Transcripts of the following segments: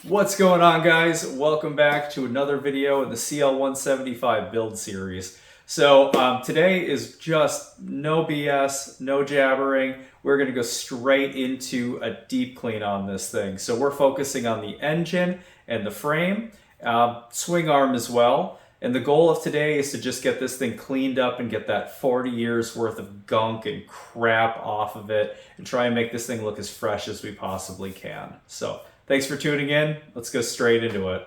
What's going on, guys? Welcome back to another video in the CL175 build series. So today is just no BS, no jabbering. We're going to go straight into a deep clean on this thing. So we're focusing on the engine and the frame, swing arm as well. And the goal of today is to just get this thing cleaned up and get that 40 years worth of gunk and crap off of it and try and make this thing look as fresh as we possibly can. So thanks for tuning in. Let's go straight into it.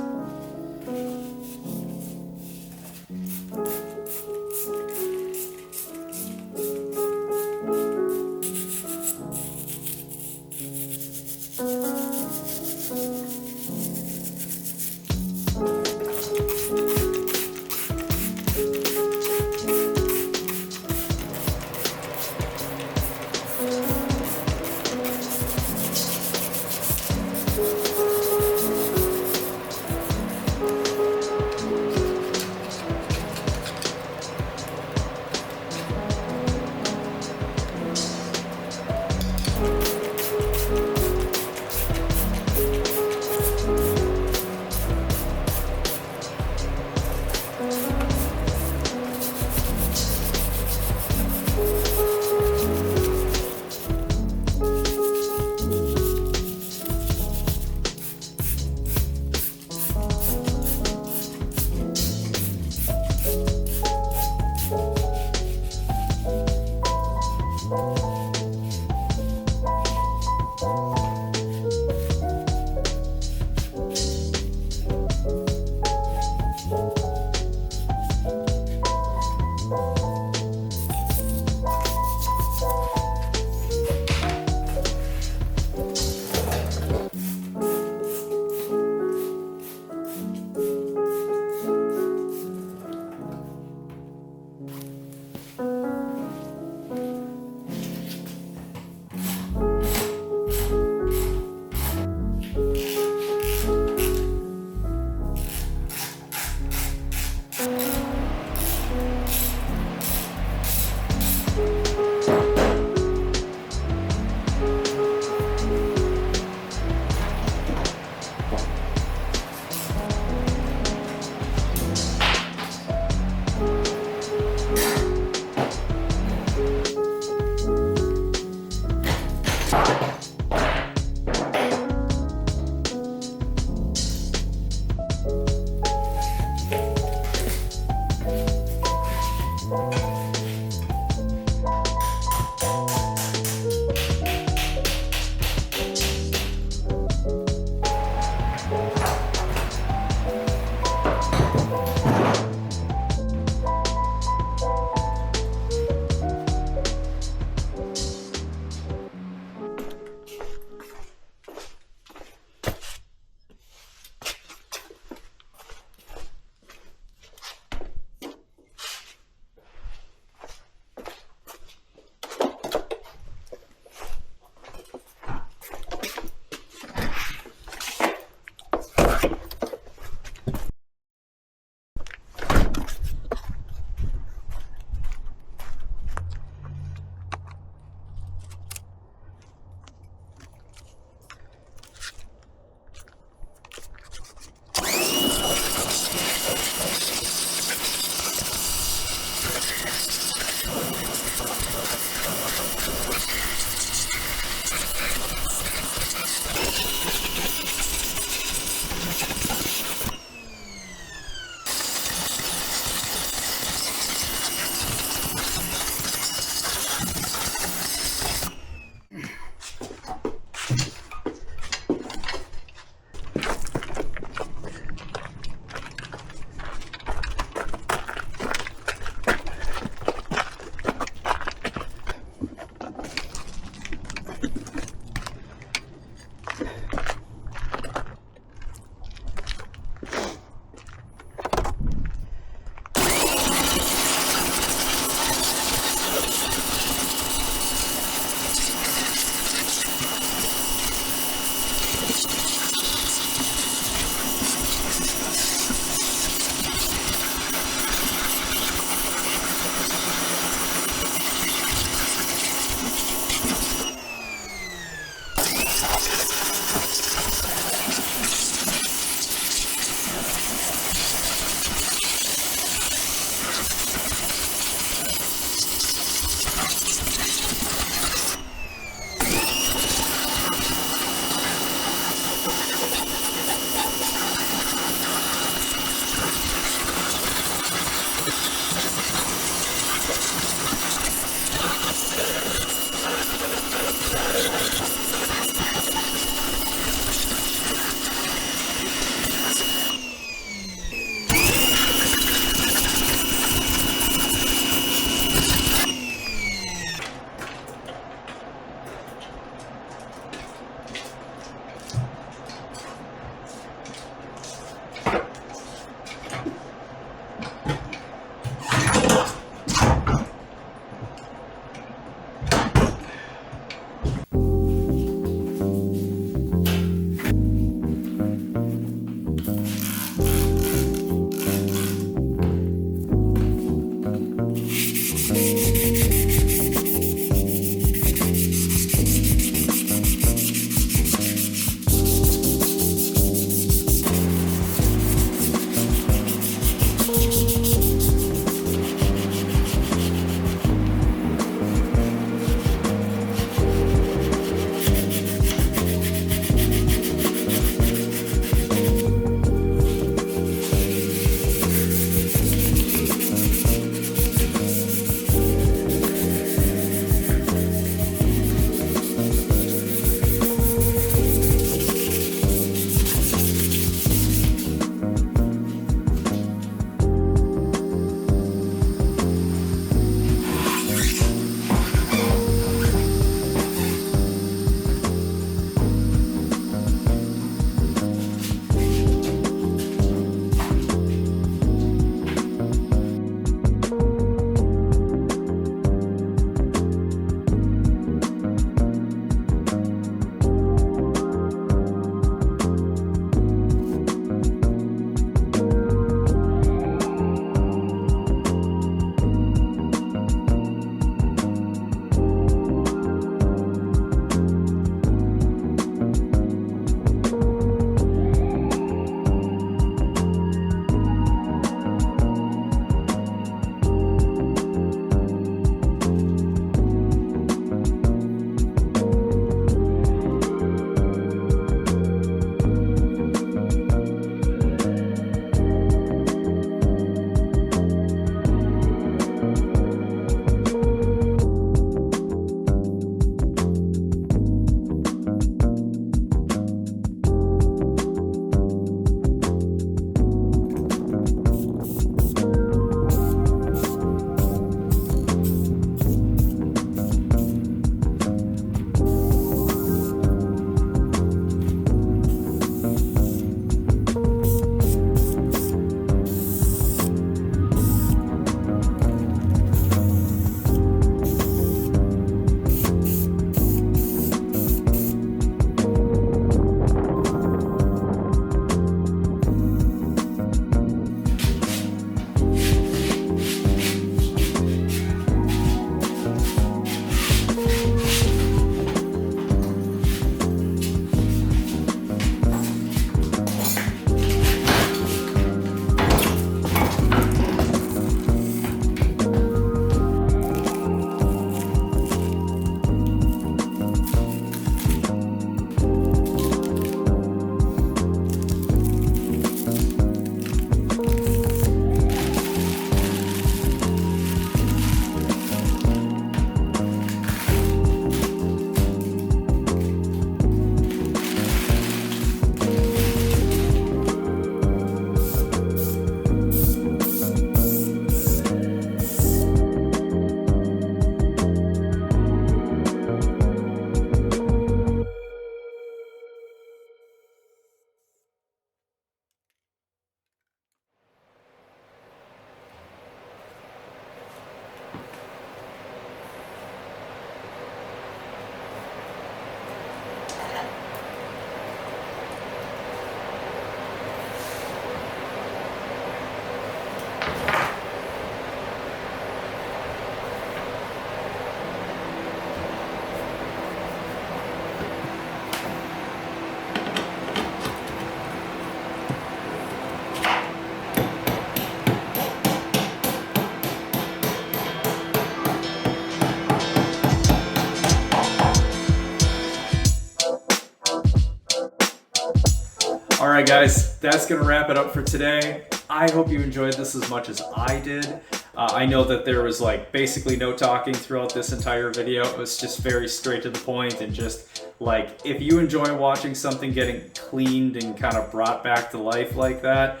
right, guys, that's going to wrap it up for today. I hope you enjoyed this as much as I did. I know that there was like basically no talking throughout this entire video. It was just very straight to the point, and just like, if you enjoy watching something getting cleaned and kind of brought back to life like that,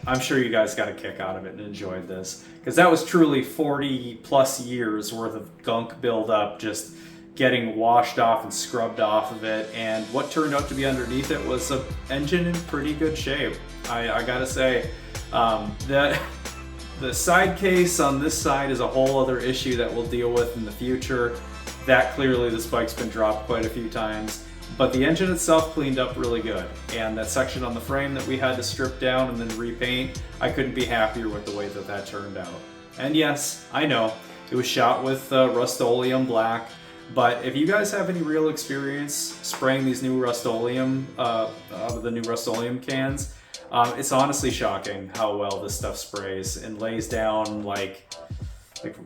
I'm sure you guys got a kick out of it and enjoyed this, because that was truly 40 plus years worth of gunk buildup just getting washed off and scrubbed off of it. And what turned out to be underneath it was an engine in pretty good shape. I gotta say, that the side case on this side is a whole other issue that we'll deal with in the future. That clearly this bike's been dropped quite a few times, but the engine itself cleaned up really good. And that section on the frame that we had to strip down and then repaint, I couldn't be happier with the way that that turned out. And yes, I know, it was shot with Rust-Oleum black, but if you guys have any real experience spraying these new Rust-Oleum, out of the new Rust-Oleum cans, it's honestly shocking how well this stuff sprays and lays down like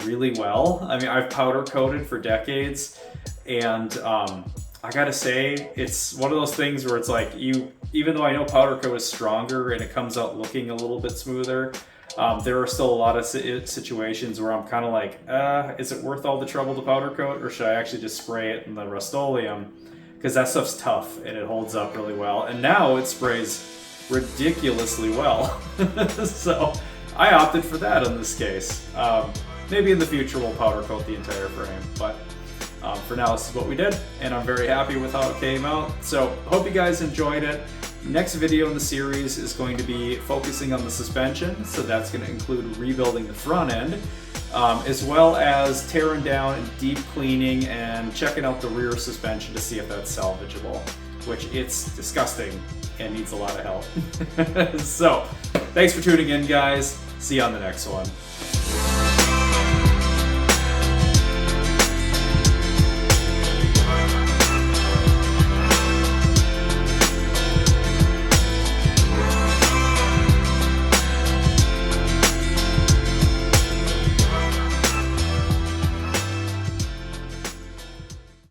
really well. I mean, I've powder coated for decades, and I gotta say, it's one of those things where it's like, even though I know powder coat is stronger and it comes out looking a little bit smoother, there are still a lot of situations where I'm kind of like, is it worth all the trouble to powder coat, or should I actually just spray it in the Rust-Oleum? Because that stuff's tough and it holds up really well. And now it sprays ridiculously well. So I opted for that in this case. Maybe in the future we'll powder coat the entire frame, but for now this is what we did, and I'm very happy with how it came out. So hope you guys enjoyed it. Next video in the series is going to be focusing on the suspension, so that's going to include rebuilding the front end, as well as tearing down and deep cleaning and checking out the rear suspension to see if that's salvageable, which it's disgusting and needs a lot of help. So thanks for tuning in, guys. See you on the next one.